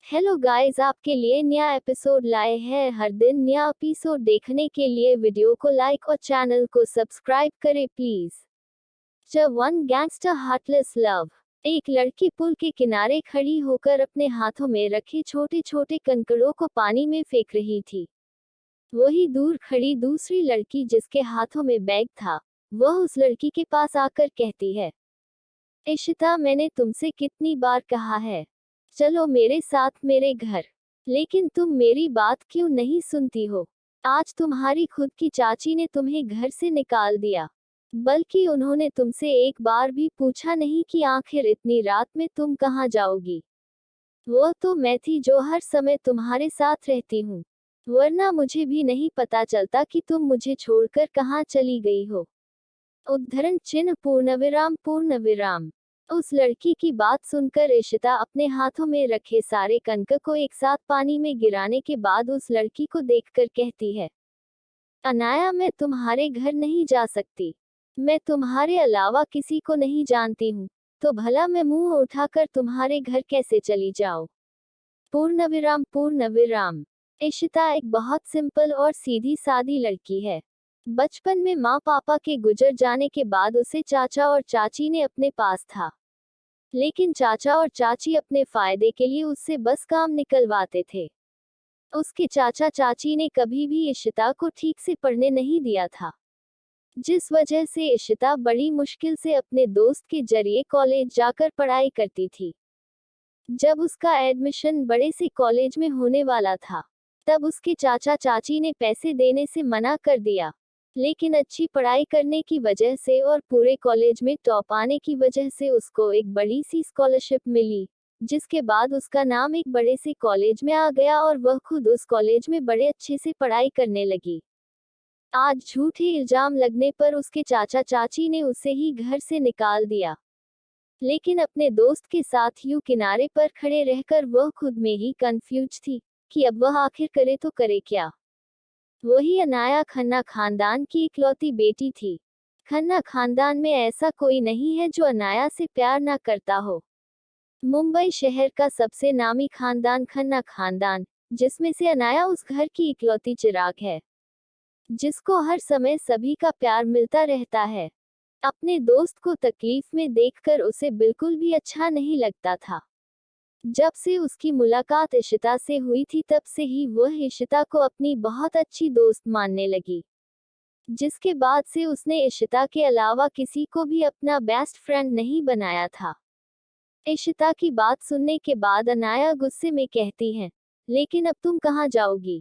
Hello guys, आपके लिए नया एपिसोड लाए हैं। हर दिन नया एपिसोड देखने के लिए वीडियो को लाइक और चैनल को सब्सक्राइब करें प्लीज। च वन गैंगस्टर हार्टलेस लव। एक लड़की पुल के किनारे खड़ी होकर अपने हाथों में रखे छोटे छोटे कंकड़ों को पानी में फेंक रही थी। वही दूर खड़ी दूसरी लड़की जिसके हाथों में बैग था, वह उस लड़की के पास आकर कहती है, इशिता, मैंने तुमसे कितनी बार कहा है, चलो मेरे साथ मेरे घर, लेकिन तुम मेरी बात क्यों नहीं सुनती हो। आज तुम्हारी खुद की चाची ने तुम्हें घर से निकाल दिया, बल्कि उन्होंने तुमसे एक बार भी पूछा नहीं कि आखिर इतनी रात में तुम कहाँ जाओगी। वो तो मैं थी जो हर समय तुम्हारे साथ रहती हूँ, वरना मुझे भी नहीं पता चलता कि तुम मुझे छोड़कर कहाँ चली गई हो। उद्धरण चिन्ह पूर्णविराम पूर्णविराम। उस लड़की की बात सुनकर इशिता अपने हाथों में रखे सारे कनक को एक साथ पानी में गिराने के बाद उस लड़की को देखकर कहती है, अनाया, मैं तुम्हारे घर नहीं जा सकती। मैं तुम्हारे अलावा किसी को नहीं जानती हूँ, तो भला मैं मुंह उठाकर तुम्हारे घर कैसे चली जाऊँ। पूर्णविराम पूर्णविराम। इशिता एक बहुत सिंपल और सीधी सादी लड़की है। बचपन में माँ पापा के गुजर जाने के बाद उसे चाचा और चाची ने अपने पास था, लेकिन चाचा और चाची अपने फायदे के लिए उससे बस काम निकलवाते थे। उसके चाचा चाची ने कभी भी इशिता को ठीक से पढ़ने नहीं दिया था, जिस वजह से इशिता बड़ी मुश्किल से अपने दोस्त के जरिए कॉलेज जाकर पढ़ाई करती थी। जब उसका एडमिशन बड़े से कॉलेज में होने वाला था, तब उसके चाचा चाची ने पैसे देने से मना कर दिया, लेकिन अच्छी पढ़ाई करने की वजह से और पूरे कॉलेज में टॉप आने की वजह से उसको एक बड़ी सी स्कॉलरशिप मिली, जिसके बाद उसका नाम एक बड़े से कॉलेज में आ गया और वह खुद उस कॉलेज में बड़े अच्छे से पढ़ाई करने लगी। आज झूठे इल्जाम लगने पर उसके चाचा चाची ने उसे ही घर से निकाल दिया, लेकिन अपने दोस्त के साथ यूं किनारे पर खड़े रहकर वह खुद में ही कंफ्यूज थी कि अब वह आखिर करे तो करे क्या। वही अनाया खन्ना खानदान की इकलौती बेटी थी। खन्ना खानदान में ऐसा कोई नहीं है जो अनाया से प्यार ना करता हो। मुंबई शहर का सबसे नामी खानदान खन्ना खानदान, जिसमें से अनाया उस घर की इकलौती चिराग है, जिसको हर समय सभी का प्यार मिलता रहता है। अपने दोस्त को तकलीफ में देखकर उसे बिल्कुल भी अच्छा नहीं लगता था। जब से उसकी मुलाकात इशिता से हुई थी, तब से ही वह इशिता को अपनी बहुत अच्छी दोस्त मानने लगी, जिसके बाद से उसने इशिता के अलावा किसी को भी अपना बेस्ट फ्रेंड नहीं बनाया था। इशिता की बात सुनने के बाद अनाया गुस्से में कहती है, लेकिन अब तुम कहाँ जाओगी?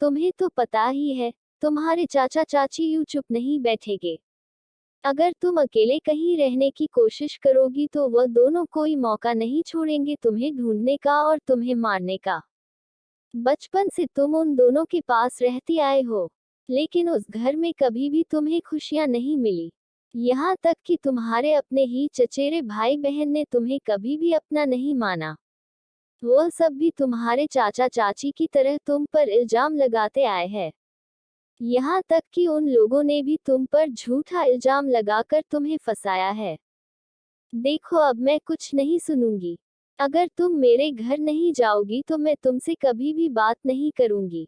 तुम्हें तो पता ही है, तुम्हारे चाचा चाची यूं चुप नहीं बैठेंगे। अगर तुम अकेले कहीं रहने की कोशिश करोगी तो वह दोनों कोई मौका नहीं छोड़ेंगे तुम्हें ढूंढने का और तुम्हें मारने का। बचपन से तुम उन दोनों के पास रहती आए हो, लेकिन उस घर में कभी भी तुम्हें खुशियां नहीं मिली। यहाँ तक कि तुम्हारे अपने ही चचेरे भाई बहन ने तुम्हें कभी भी अपना नहीं माना। वह सब भी तुम्हारे चाचा चाची की तरह तुम पर इल्जाम लगाते आए हैं। यहाँ तक कि उन लोगों ने भी तुम पर झूठा इल्जाम लगाकर तुम्हें फंसाया है। देखो, अब मैं कुछ नहीं सुनूंगी। अगर तुम मेरे घर नहीं जाओगी तो मैं तुमसे कभी भी बात नहीं करूंगी।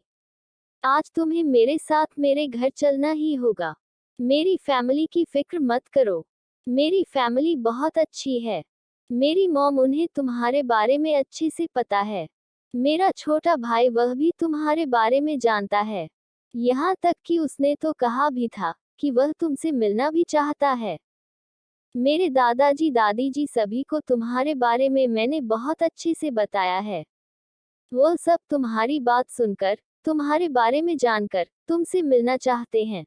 आज तुम्हें मेरे साथ मेरे घर चलना ही होगा। मेरी फैमिली की फिक्र मत करो। मेरी फैमिली बहुत अच्छी है। मेरी मॉम, उन्हें तुम्हारे बारे में अच्छे से पता है। मेरा छोटा भाई, वह भी तुम्हारे बारे में जानता है। यहाँ तक कि उसने तो कहा भी था कि वह तुमसे मिलना भी चाहता है। मेरे दादाजी दादी जी सभी को तुम्हारे बारे में मैंने बहुत अच्छे से बताया है। वह सब तुम्हारी बात सुनकर, तुम्हारे बारे में जानकर तुमसे मिलना चाहते हैं।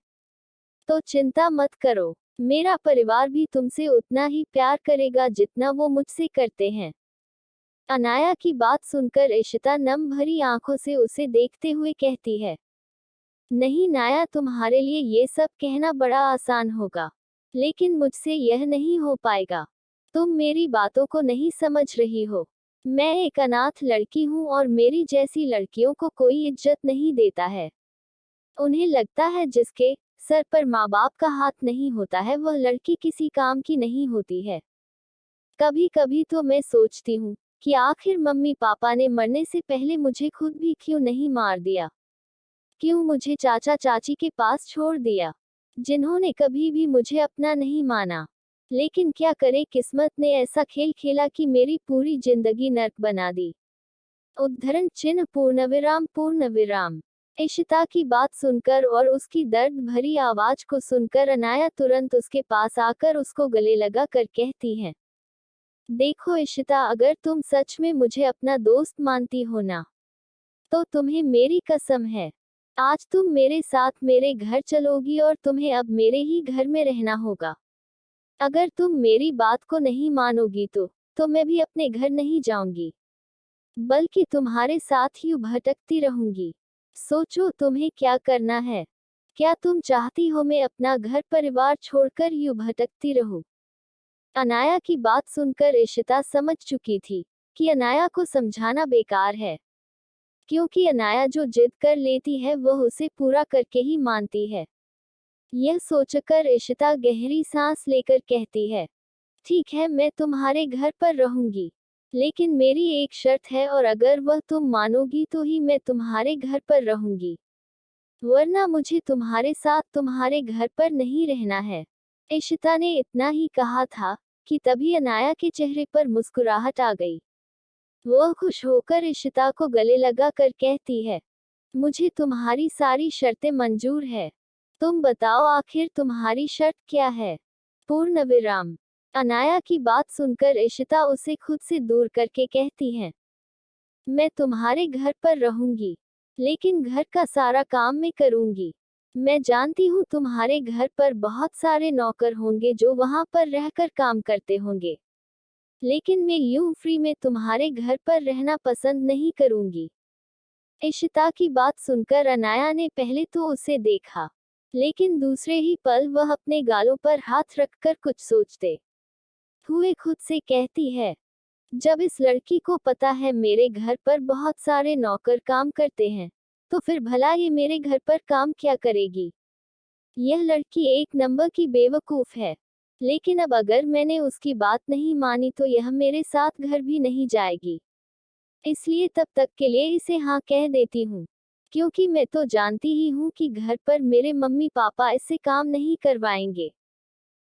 तो चिंता मत करो, मेरा परिवार भी तुमसे उतना ही प्यार करेगा जितना वो मुझसे करते हैं। अनाया की बात सुनकर इशिता नम भरी आंखों से उसे देखते हुए कहती है, नहीं नाया, तुम्हारे लिए ये सब कहना बड़ा आसान होगा, लेकिन मुझसे यह नहीं हो पाएगा। तुम मेरी बातों को नहीं समझ रही हो। मैं एक अनाथ लड़की हूँ और मेरी जैसी लड़कियों को कोई इज्जत नहीं देता है। उन्हें लगता है जिसके सर पर माँ बाप का हाथ नहीं होता है, वह लड़की किसी काम की नहीं होती है। कभी कभी तो मैं सोचती हूँ कि आखिर मम्मी पापा ने मरने से पहले मुझे खुद भी क्यों नहीं मार दिया, क्यों मुझे चाचा चाची के पास छोड़ दिया, जिन्होंने कभी भी मुझे अपना नहीं माना। लेकिन क्या करे, किस्मत ने ऐसा खेल खेला कि मेरी पूरी जिंदगी नर्क बना दी। उद्धरण चिन्ह पूर्णविराम पूर्णविराम। इशिता की बात सुनकर और उसकी दर्द भरी आवाज को सुनकर अनाया तुरंत उसके पास आकर उसको गले लगा कर कहती है, देखो इशिता, अगर तुम सच में मुझे अपना दोस्त मानती हो ना, तो तुम्हें मेरी कसम है, आज तुम मेरे साथ मेरे घर चलोगी और तुम्हें अब मेरे ही घर में रहना होगा। अगर तुम मेरी बात को नहीं मानोगी तो मैं भी अपने घर नहीं जाऊंगी, बल्कि तुम्हारे साथ यूं भटकती रहूंगी। सोचो तुम्हें क्या करना है। क्या तुम चाहती हो मैं अपना घर परिवार छोड़कर यूं भटकती रहूं? अनाया की बात सुनकर इशिता समझ चुकी थी कि अनाया को समझाना बेकार है, क्योंकि अनाया जो जिद कर लेती है वह उसे पूरा करके ही मानती है। यह सोचकर इशिता गहरी सांस लेकर कहती है, ठीक है, मैं तुम्हारे घर पर रहूंगी, लेकिन मेरी एक शर्त है, और अगर वह तुम मानोगी तो ही मैं तुम्हारे घर पर रहूंगी, वरना मुझे तुम्हारे साथ तुम्हारे घर पर नहीं रहना है। इशिता ने इतना ही कहा था कि तभी अनाया के चेहरे पर मुस्कुराहट आ गई। वह खुश होकर इशिता को गले लगा कर कहती है, मुझे तुम्हारी सारी शर्तें मंजूर है। तुम बताओ आखिर तुम्हारी शर्त क्या है? पूर्ण विराम। अनाया की बात सुनकर इशिता उसे खुद से दूर करके कहती है, मैं तुम्हारे घर पर रहूंगी, लेकिन घर का सारा काम मैं करूंगी। मैं जानती हूँ तुम्हारे घर पर बहुत सारे नौकर होंगे जो वहां पर रहकर काम करते होंगे, लेकिन मैं यूं फ्री में तुम्हारे घर पर रहना पसंद नहीं करूंगी। इशिता की बात सुनकर अनाया ने पहले तो उसे देखा, लेकिन दूसरे ही पल वह अपने गालों पर हाथ रखकर कुछ सोचते हुए खुद से कहती है, जब इस लड़की को पता है मेरे घर पर बहुत सारे नौकर काम करते हैं, तो फिर भला ये मेरे घर पर काम क्या करेगी? यह लड़की एक नंबर की बेवकूफ है। लेकिन अब अगर मैंने उसकी बात नहीं मानी तो यह मेरे साथ घर भी नहीं जाएगी। इसलिए तब तक के लिए इसे हाँ कह देती हूँ, क्योंकि मैं तो जानती ही हूँ कि घर पर मेरे मम्मी पापा इससे काम नहीं करवाएंगे।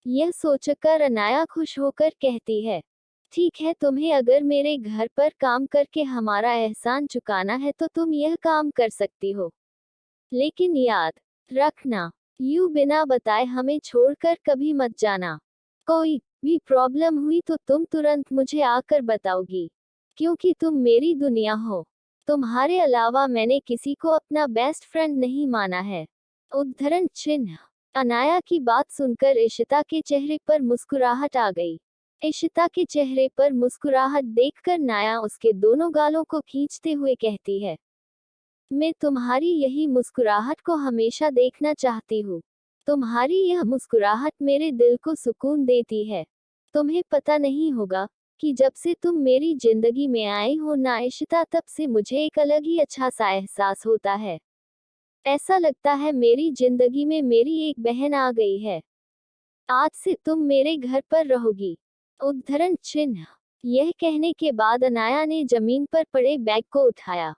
यह सोचकर अनाया खुश होकर कहती है, ठीक है, तुम्हें अगर मेरे घर पर काम करके हमारा एहसान चुकाना है तो तुम यह काम कर सकती हो, लेकिन याद रखना, यूं बिना बताए हमें छोड़कर कभी मत जाना। कोई भी प्रॉब्लम हुई तो तुम तुरंत मुझे आकर बताओगी, क्योंकि तुम मेरी दुनिया हो। तुम्हारे अलावा मैंने किसी को अपना बेस्ट फ्रेंड नहीं माना है। उद्धरण चिन्ह। अनाया की बात सुनकर इशिता के चेहरे पर मुस्कुराहट आ गई। इशिता के चेहरे पर मुस्कुराहट देखकर नाया उसके दोनों गालों को खींचते हुए कहती है, मैं तुम्हारी यही मुस्कुराहट को हमेशा देखना चाहती हूँ। तुम्हारी यह मुस्कुराहट मेरे दिल को सुकून देती है। तुम्हें पता नहीं होगा कि जब से तुम मेरी जिंदगी में आई हो ना इशिता, तब से मुझे एक अलग ही अच्छा सा एहसास होता है। ऐसा लगता है मेरी जिंदगी में मेरी एक बहन आ गई है। आज से तुम मेरे घर पर रहोगी। उद्धरण चिन्ह। यह कहने के बाद अनाया ने जमीन पर पड़े बैग को उठाया।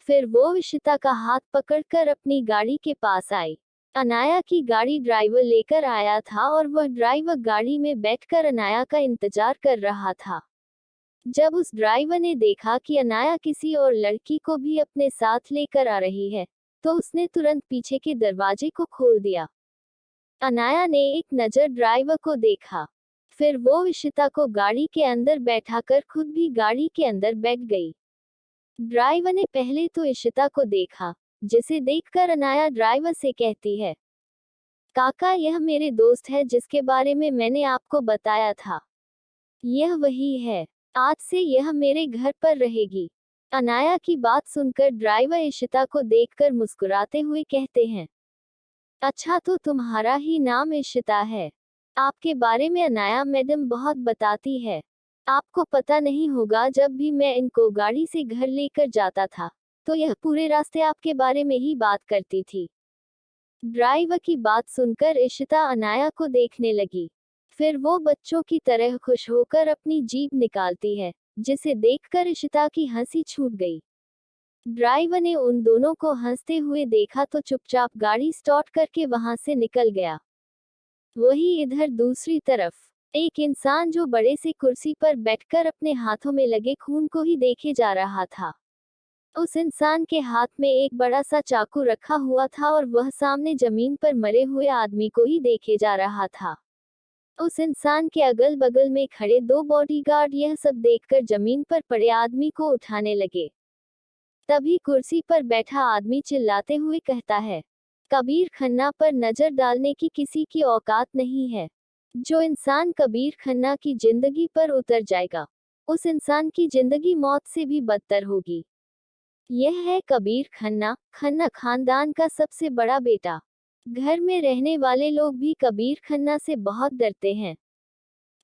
फिर वो इशिता का हाथ पकड़कर अपनी गाड़ी के पास आई। अनाया की गाड़ी ड्राइवर लेकर आया था और वह ड्राइवर गाड़ी में बैठकर अनाया का इंतजार कर रहा था। जब उस ड्राइवर ने देखा कि अनाया किसी और लड़की को भी अपने साथ लेकर आ रही है, तो उसने तुरंत पीछे के दरवाजे को खोल दिया। अनाया ने एक नजर ड्राइवर को देखा, फिर वो इशिता को गाड़ी के अंदर बैठाकर खुद भी गाड़ी के अंदर बैठ गई। ड्राइवर ने पहले तो इशिता को देखा, जिसे देखकर अनाया ड्राइवर से कहती है, काका, यह मेरे दोस्त है जिसके बारे में मैंने आपको बताया था। यह वही है, आज से यह मेरे घर पर रहेगी। अनाया की बात सुनकर ड्राइवर इशिता को देखकर मुस्कुराते हुए कहते हैं, अच्छा, तो तुम्हारा ही नाम इशिता है। आपके बारे में अनाया मैडम बहुत बताती है। आपको पता नहीं होगा, जब भी मैं इनको गाड़ी से घर लेकर जाता था, तो यह पूरे रास्ते आपके बारे में ही बात करती थी। ड्राइवर की बात सुनकर इशिता अनाया को देखने लगी। फिर वो बच्चों की तरह खुश होकर अपनी जीभ निकालती है जिसे देखकर इशिता की हंसी छूट गई। ड्राइवर ने उन दोनों को हंसते हुए देखा तो चुपचाप गाड़ी स्टार्ट करके वहां से निकल गया। वही इधर दूसरी तरफ एक इंसान जो बड़े से कुर्सी पर बैठकर अपने हाथों में लगे खून को ही देखे जा रहा था। उस इंसान के हाथ में एक बड़ा सा चाकू रखा हुआ था और वह सामने जमीन पर मरे हुए आदमी को ही देखे जा रहा था। उस इंसान के अगल बगल में खड़े 2 बॉडीगार्ड यह सब देखकर जमीन पर पड़े आदमी को उठाने लगे। तभी कुर्सी पर बैठा आदमी चिल्लाते हुए कहता है, कबीर खन्ना पर नजर डालने की किसी की औकात नहीं है। जो इंसान कबीर खन्ना की जिंदगी पर उतर जाएगा, उस इंसान की जिंदगी मौत से भी बदतर होगी। यह है कबीर खन्ना, खन्ना खानदान का सबसे बड़ा बेटा। घर में रहने वाले लोग भी कबीर खन्ना से बहुत डरते हैं।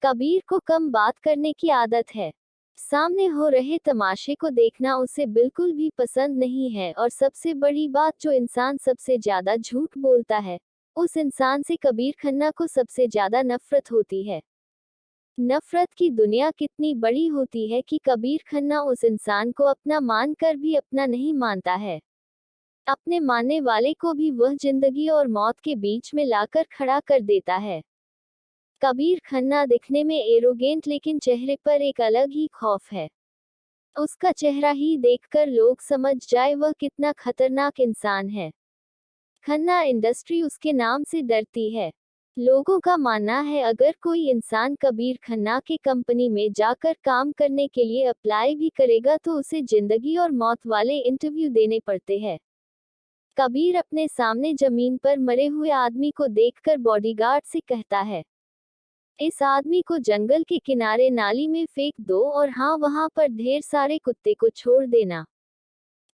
कबीर को कम बात करने की आदत है। सामने हो रहे तमाशे को देखना उसे बिल्कुल भी पसंद नहीं है और सबसे बड़ी बात, जो इंसान सबसे ज्यादा झूठ बोलता है, उस इंसान से कबीर खन्ना को सबसे ज्यादा नफरत होती है। नफरत की दुनिया कितनी बड़ी होती है कि कबीर खन्ना उस इंसान को अपना मानकर भी अपना नहीं मानता है। अपने मानने वाले को भी वह जिंदगी और मौत के बीच में लाकर खड़ा कर देता है। कबीर खन्ना दिखने में एरोगेंट, लेकिन चेहरे पर एक अलग ही खौफ है। उसका चेहरा ही देखकर लोग समझ जाए वह कितना खतरनाक इंसान है। खन्ना इंडस्ट्री उसके नाम से डरती है। लोगों का मानना है अगर कोई इंसान कबीर खन्ना के कंपनी में जाकर काम करने के लिए अप्लाई भी करेगा तो उसे जिंदगी और मौत वाले इंटरव्यू देने पड़ते हैं। कबीर अपने सामने जमीन पर मरे हुए आदमी को देखकर बॉडीगार्ड से कहता है, इस आदमी को जंगल के किनारे नाली में फेंक दो और हाँ, वहां पर ढेर सारे कुत्ते को छोड़ देना,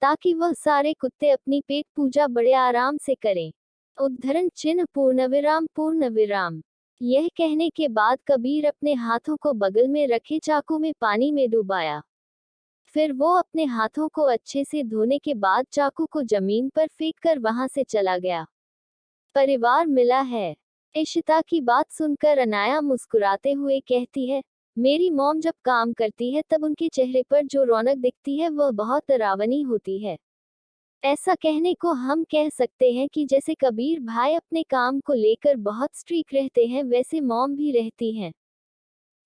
ताकि वह सारे कुत्ते अपनी पेट पूजा बड़े आराम से करें। उद्धरण चिन्ह पूर्णविराम पूर्णविराम। यह कहने के बाद कबीर अपने हाथों को बगल में रखे चाकू में पानी में डुबाया। फिर वो अपने हाथों को अच्छे से धोने के बाद चाकू को जमीन पर फेंककर वहां से चला गया। परिवार मिला है। इशिता की बात सुनकर अनाया मुस्कुराते हुए कहती है, मेरी मॉम जब काम करती है तब उनके चेहरे पर जो रौनक दिखती है वह बहुत डरावनी होती है। ऐसा कहने को हम कह सकते हैं कि जैसे कबीर भाई अपने काम को लेकर बहुत स्ट्रिक्ट रहते हैं, वैसे मॉम भी रहती हैं।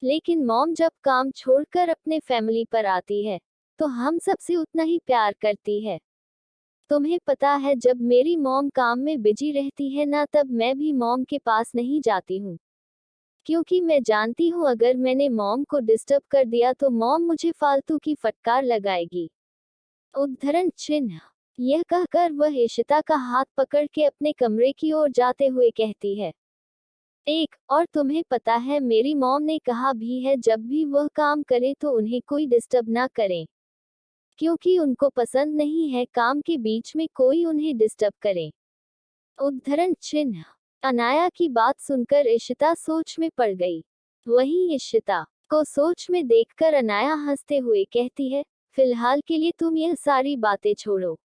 लेकिन मॉम जब काम छोड़कर अपने फैमिली पर आती है तो हम सबसे उतना ही प्यार करती है। तुम्हें पता है, जब मेरी मॉम काम में बिजी रहती है ना, तब मैं भी मॉम के पास नहीं जाती हूँ, क्योंकि मैं जानती हूँ अगर मैंने मॉम को डिस्टर्ब कर दिया तो मॉम मुझे फालतू की फटकार लगाएगी। उद्धरण चिन्ह। यह कहकर वह इशिता का हाथ पकड़ के अपने कमरे की ओर जाते हुए कहती है, और तुम्हें पता है मेरी मॉम ने कहा भी है जब भी वह काम करे तो उन्हें कोई डिस्टर्ब ना करें, क्योंकि उनको पसंद नहीं है काम के बीच में कोई उन्हें डिस्टर्ब करे। उद्धरण चिन्ह। अनाया की बात सुनकर इशिता सोच में पड़ गई। वहीं इशिता को सोच में देखकर अनाया हंसते हुए कहती है, फिलहाल के लिए तुम यह सारी बातें छोड़ो,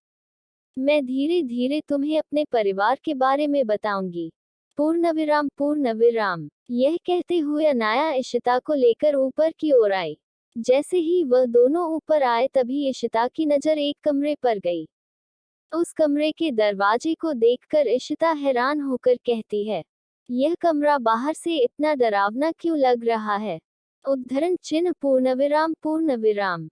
मैं धीरे धीरे तुम्हें अपने परिवार के बारे में बताऊंगी। पूर्णविराम पूर्णविराम। यह कहते हुए अनाया इशिता को लेकर ऊपर की ओर आई। जैसे ही वह दोनों ऊपर आए तभी इशिता की नजर एक कमरे पर गई। उस कमरे के दरवाजे को देखकर इशिता हैरान होकर कहती है, यह कमरा बाहर से इतना डरावना क्यों लग रहा है। उद्धरण चिन्ह पूर्णविराम पूर्णविराम।